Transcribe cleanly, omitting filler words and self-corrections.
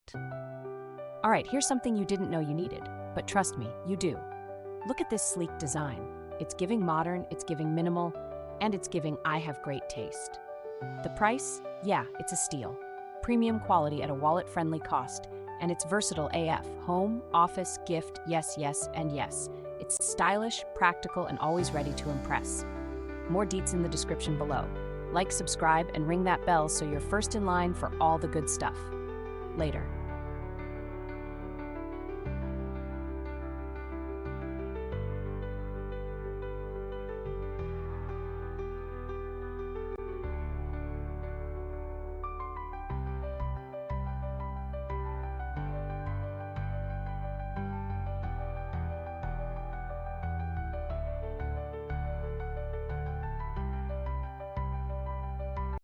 product. All right, here's something you didn't know you needed, but trust me, you do. Look at this sleek design. It's giving modern, it's giving minimal, and it's giving I have great taste. The price? Yeah, it's a steal. Premium quality at a wallet-friendly cost, and it's versatile AF. Home, office, gift, yes, yes, and yes. It's stylish, practical, and always ready to impress. More deets in the description below. Like, subscribe, and ring that bell so you're first in line for all the good stuff. Later.